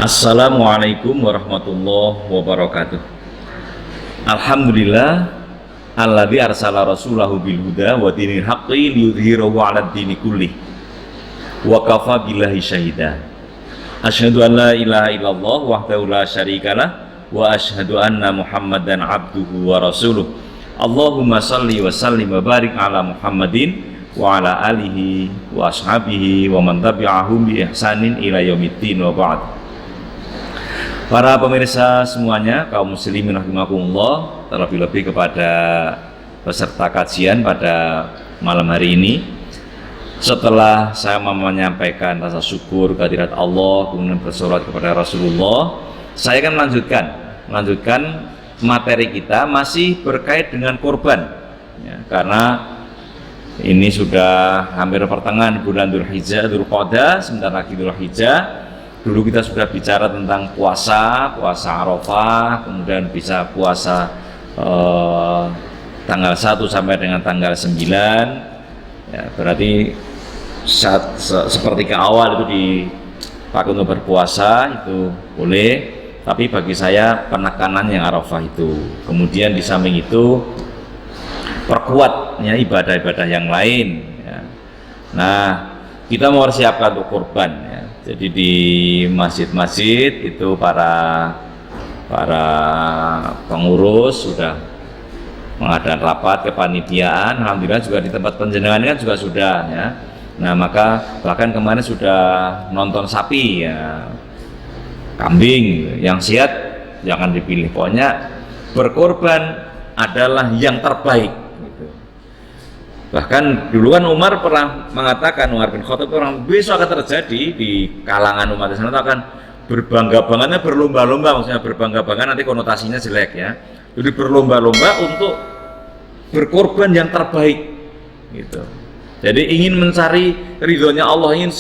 Assalamualaikum warahmatullahi wabarakatuh. Alhamdulillah alladzi arsala rasulahu bil huda wa dinil haqqi liyudhhirahu 'alad dini kullih wa kafa billahi syahida. Asyhadu an la ilaha illallah wahdahu la syarikalah wa asyhadu anna Muhammadan abduhu wa rasuluh. Allahumma shalli wa sallim wa barik ala Muhammadin wa ala alihi wa ashabihi wa man tabi'ahum bi ihsanin ila yaumiddin wa ba'd. Para pemirsa semuanya, kaum muslimin rahimakumullah, terlebih-lebih kepada peserta kajian pada malam hari ini. Setelah saya menyampaikan rasa syukur kehadirat Allah, kemudian bersolat kepada Rasulullah, saya akan melanjutkan materi kita masih berkait dengan korban ya, karena ini sudah hampir pertengahan bulan Dzulhijjah, Dzulqa'dah, sebentar lagi Dzulhijjah. Dulu kita sudah bicara tentang puasa Arafah, kemudian bisa puasa tanggal 1 sampai dengan tanggal 9 ya, berarti seperti ke awal itu dipakai untuk berpuasa itu boleh, tapi bagi saya penekanan yang Arafah itu. Kemudian di samping itu perkuatnya ibadah-ibadah yang lain ya. Nah, kita mau siapkan untuk kurban ya. Jadi di masjid-masjid itu para pengurus sudah mengadakan rapat kepanitiaan. Alhamdulillah juga di tempat penjenengan kan juga sudah ya. Nah, maka bahkan kemarin sudah nonton sapi ya, kambing yang sehat jangan dipilih, pokoknya berkorban adalah yang terbaik. Bahkan dulu kan Umar pernah mengatakan, Umar bin Khattab orang besok akan terjadi di kalangan umat Islam akan berbangga-bangannya, berlomba-lomba, maksudnya berbangga-bangga nanti konotasinya jelek ya. Jadi berlomba-lomba untuk berkorban yang terbaik gitu. Jadi ingin mencari ridhonya Allah, ingin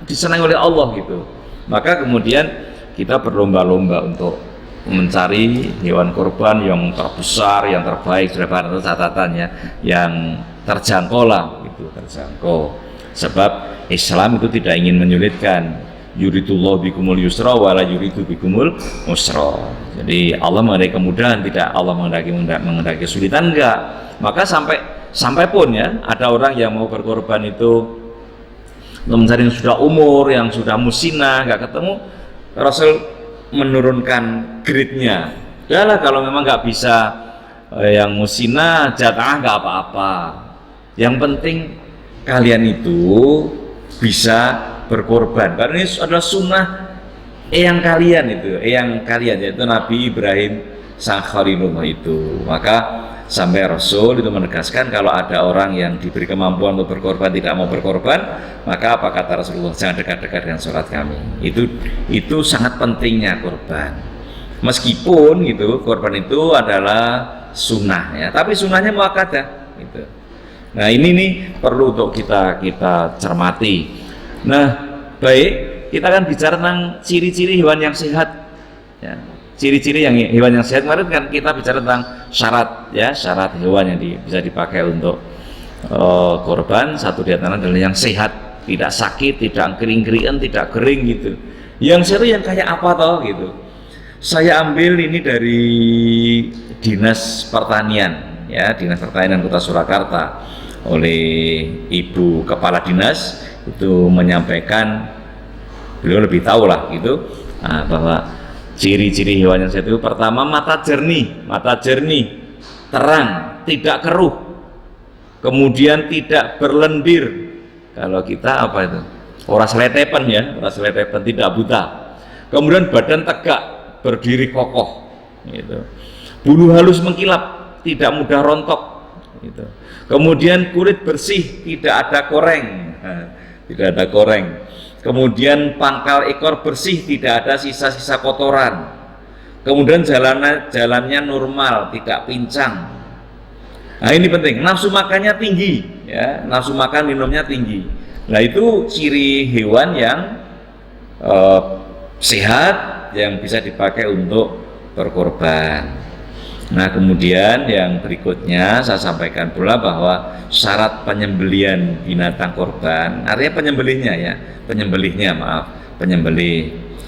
disenangi oleh Allah gitu. Maka kemudian kita berlomba-lomba untuk mencari hewan korban yang terbesar, yang terbaik, sudah pada catatannya yang terjangkau lah gitu, terjangkau. Sebab Islam itu tidak ingin menyulitkan. Yuridullahu bikumul yusra wa la yuridu bikumul usra. Jadi Allah menghendaki kemudahan, tidak Allah menghendaki kesulitan, enggak. Maka sampai pun ya ada orang yang mau berkorban itu untuk mencari yang sudah umur, yang sudah musina, enggak ketemu, Rasul menurunkan grade-nya. Yalah, kalau memang nggak bisa yang musina, jatah nggak apa-apa. Yang penting kalian itu bisa berkorban. Karena ini adalah sunnah eyang kalian yaitu Nabi Ibrahim sang Khalilullah itu. Maka sampai Rasul itu menegaskan kalau ada orang yang diberi kemampuan untuk berkorban tidak mau berkorban, maka apa kata Rasulullah? Jangan dekat-dekat dengan sholat kami. Itu sangat pentingnya korban. Meskipun gitu korban itu adalah sunnah ya, tapi sunnahnya muakkadah gitu. Nah, ini nih perlu untuk kita cermati. Nah, baik, kita akan bicara tentang ciri-ciri hewan yang sehat ya. Ciri-ciri yang hewan yang sehat, kemarin kan kita bicara tentang syarat ya, syarat hewan yang bisa dipakai untuk korban. Satu di antara adalah yang sehat, tidak sakit, tidak kering-keringan, tidak kering gitu. Yang sehat yang kayak apa toh gitu. Saya ambil ini dari Dinas Pertanian ya, Dinas Pertanian Kota Surakarta, oleh Ibu Kepala Dinas itu menyampaikan, beliau lebih tahu lah gitu, bahwa ciri-ciri hewan yang sehat itu pertama mata jernih, terang, tidak keruh, kemudian tidak berlendir. Kalau kita apa itu? Ora seletepen ya, tidak buta. Kemudian badan tegak, berdiri kokoh, gitu. Bulu halus mengkilap, tidak mudah rontok, gitu. Kemudian kulit bersih, tidak ada koreng. Kemudian pangkal ekor bersih, tidak ada sisa-sisa kotoran. Kemudian jalannya normal, tidak pincang. Nah, ini penting. Nafsu makannya tinggi, ya. Nafsu makan minumnya tinggi. Nah, itu ciri hewan yang sehat yang bisa dipakai untuk berkorban. Nah, kemudian yang berikutnya saya sampaikan pula bahwa syarat penyembelihan binatang korban, artinya penyembelih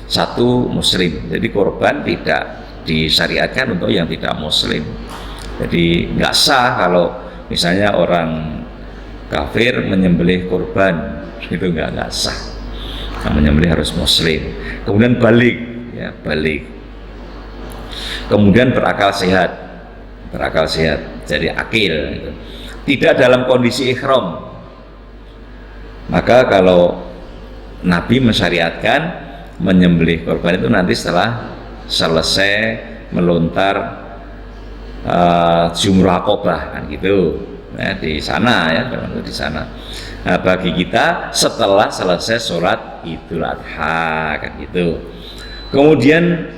satu muslim. Jadi korban tidak disyariatkan untuk yang tidak muslim. Jadi nggak sah kalau misalnya orang kafir menyembelih korban, itu nggak sah. Nah, menyembelih harus muslim. Kemudian balik, ya balik. Kemudian berakal sehat, jadi akil. Gitu. Tidak dalam kondisi ihram. Maka kalau Nabi mensyariatkan menyembelih korban itu nanti setelah selesai melontar jumrah Aqabah kan gitu. Nah, di sana ya, di sana. Nah, bagi kita setelah selesai sholat Idul Adha kan gitu. Kemudian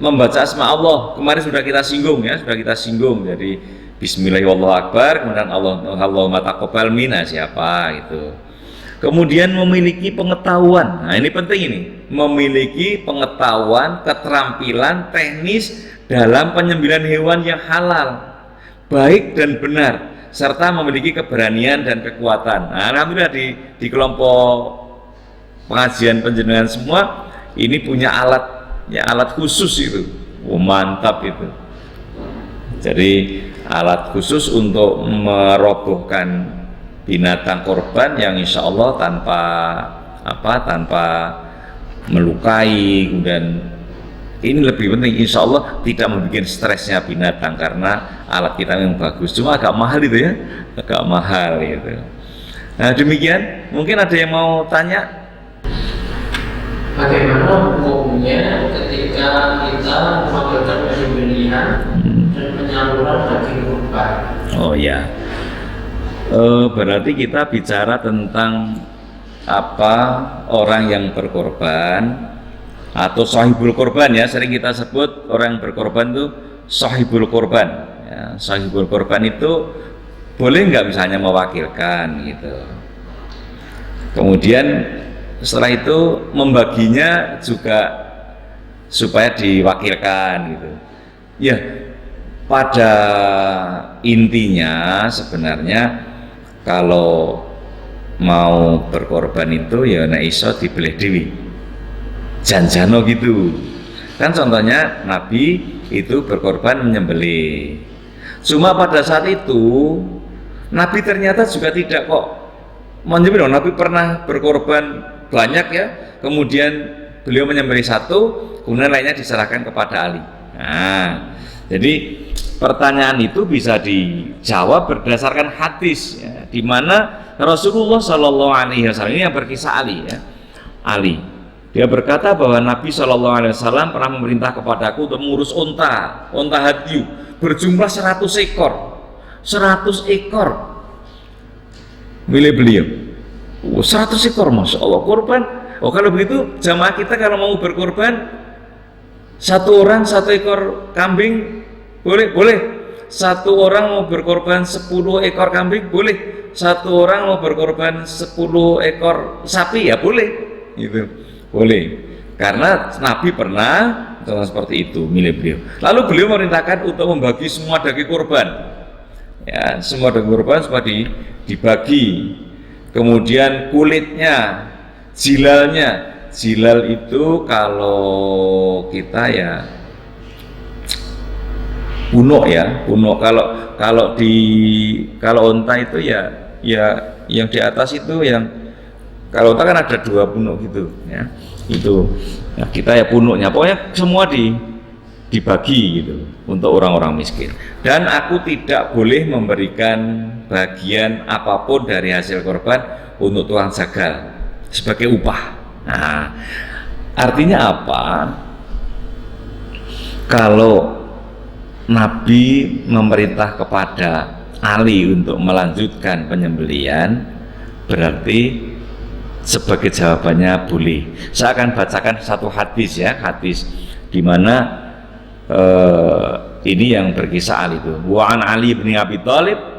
membaca asma Allah, kemarin sudah kita singgung ya, Jadi Bismillahirrahmanirrahim, kemudian Allahumma taqabbal minna siapa gitu. Kemudian memiliki pengetahuan, nah ini penting ini, memiliki pengetahuan, keterampilan teknis dalam penyembelihan hewan yang halal, baik dan benar, serta memiliki keberanian dan kekuatan. Nah, alhamdulillah di kelompok pengajian penjenengan semua ini punya alat, ya alat khusus itu, mantap itu. Jadi alat khusus untuk merobohkan binatang korban yang insya Allah tanpa melukai. Kemudian ini lebih penting, insya Allah tidak membuat stresnya binatang karena alat kita yang bagus, cuma agak mahal itu ya, agak mahal itu. Nah demikian, mungkin ada yang mau tanya? Bagaimana hukumnya ketika kita melakukan penyembelihan dan penyaluran daging kurban? Oh ya, berarti kita bicara tentang apa, orang yang berkorban atau sahibul korban ya, sering kita sebut orang yang berkorban itu sahibul korban ya. Sahibul korban itu boleh nggak misalnya mewakilkan gitu, kemudian setelah itu membaginya juga supaya diwakilkan gitu ya. Pada intinya sebenarnya kalau mau berkorban itu ya nek iso dibelih dewi janjano gitu kan. Contohnya Nabi itu berkorban menyembelih, cuma pada saat itu Nabi ternyata juga tidak kok menyembelih. Nabi pernah berkorban banyak ya, kemudian beliau menyembelih satu, kemudian lainnya diserahkan kepada Ali. Nah, jadi pertanyaan itu bisa dijawab berdasarkan hadis ya, di mana Rasulullah Shallallahu Alaihi Wasallam ini yang berkisah Ali ya. Ali dia berkata bahwa Nabi Shallallahu Alaihi Wasallam pernah memerintah kepadaku untuk mengurus unta hadyu berjumlah 100 ekor milik beliau. 100 ekor, masya Allah, korban. Oh kalau begitu jamaah kita kalau mau berkorban, satu orang 1 ekor kambing boleh. Satu orang mau berkorban 10 ekor kambing boleh. Satu orang mau berkorban 10 ekor sapi ya boleh, gitu boleh. Karena Nabi pernah seperti itu milik beliau. Lalu beliau memerintahkan untuk membagi semua daging korban, ya semua daging korban supaya dibagi. Kemudian kulitnya, jilal itu kalau kita ya punuk ya, punuk. Kalau unta itu ya yang di atas itu yang, kalau unta kan ada 2 punuk gitu ya, itu ya kita ya punuknya, pokoknya semua dibagi gitu untuk orang-orang miskin. Dan aku tidak boleh memberikan bagian apapun dari hasil korban untuk tukang jagal sebagai upah. Nah, artinya apa? Kalau Nabi memerintah kepada Ali untuk melanjutkan penyembelihan, berarti sebagai jawabannya boleh. Saya akan bacakan satu hadis ya, hadis di mana ini yang berkisah Ali itu. Wa an Ali bin Abi Thalib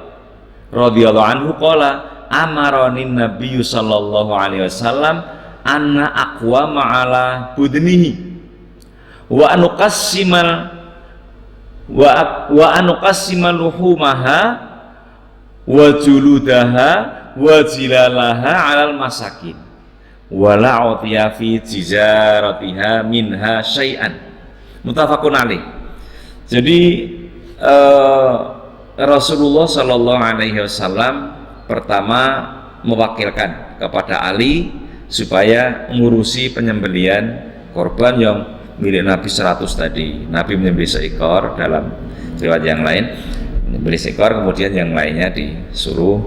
radhiyallahu anhu qala amarani nabiyyu sallallahu alaihi wasallam anna aqwama ala budnihi wa anuqassima luhumaha wa juludaha wa jilalaha alal masakin wala utiya fi jijaratiha minha syai'an. Muttafaqun alaih. Jadi Rasulullah Shallallahu Alaihi Wasallam pertama mewakilkan kepada Ali supaya ngurusi penyembelian korban yang milik Nabi 100 tadi. Nabi menyembelih seekor, dalam riwayat yang lain menyembelih seekor, kemudian yang lainnya disuruh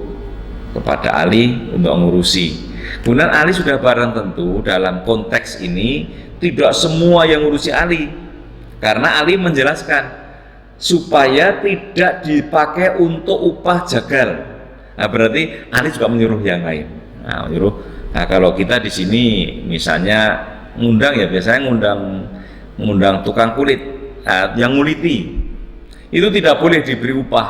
kepada Ali untuk ngurusi. Kemudian Ali sudah barang tentu dalam konteks ini tidak semua yang ngurusi Ali, karena Ali menjelaskan supaya tidak dipakai untuk upah jagal. Nah, berarti Ali juga menyuruh yang lain. Nah, kalau kita di sini misalnya ngundang, ya biasanya ngundang tukang kulit, yang nguliti, itu tidak boleh diberi upah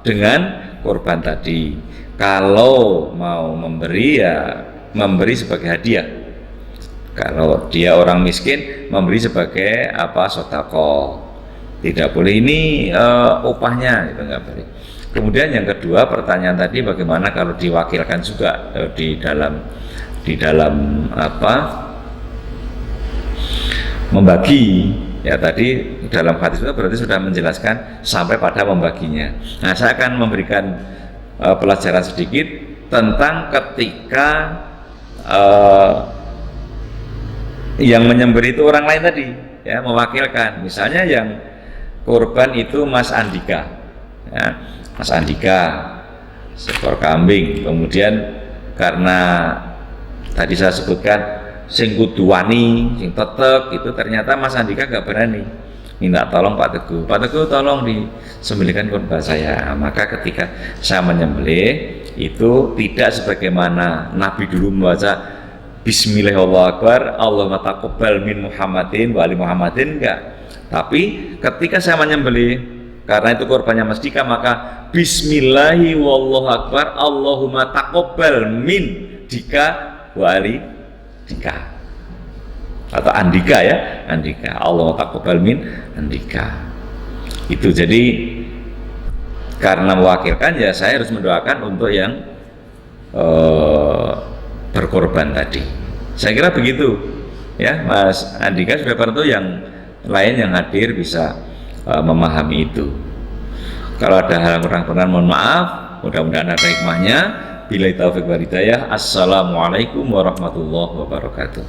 dengan korban tadi. Kalau mau memberi, ya memberi sebagai hadiah. Kalau dia orang miskin, memberi sebagai sedekah. Tidak boleh ini upahnya, itu nggak boleh. Kemudian yang kedua, pertanyaan tadi bagaimana kalau diwakilkan juga di dalam membagi, ya tadi dalam hadis itu berarti sudah menjelaskan sampai pada membaginya. Nah, saya akan memberikan pelajaran sedikit tentang ketika yang menyembelih itu orang lain tadi, ya, mewakilkan. Misalnya yang korban itu Mas Andika, ya, Mas Andika seekor kambing, kemudian karena tadi saya sebutkan sing kudu wani, sing tetek, itu ternyata Mas Andika gak berani, minta tolong Pak Teguh tolong disembelihkan korban saya. Maka ketika saya menyembelih itu tidak sebagaimana Nabi dulu membaca Bismillahirrahmanirrahim, Allahumma taqabbal min Muhammadin wa ali Muhammadin, enggak. Tapi ketika saya menyembelih, karena itu korbannya Mas Dika, maka Bismillahi wallahu akbar, Allahumma taqabbal min Dika wa ali Dika, atau Andika, ya, Andika, Allahumma taqabbal min Andika. Itu jadi karena mewakilkan, ya saya harus mendoakan untuk yang berkorban tadi. Saya kira begitu, ya Mas Andika. Sudah tentu yang lain yang hadir bisa memahami itu. Kalau ada hal kurang mohon maaf, mudah-mudahan ada hikmahnya. Billahi taufiq wal hidayah. Assalamualaikum warahmatullahi wabarakatuh.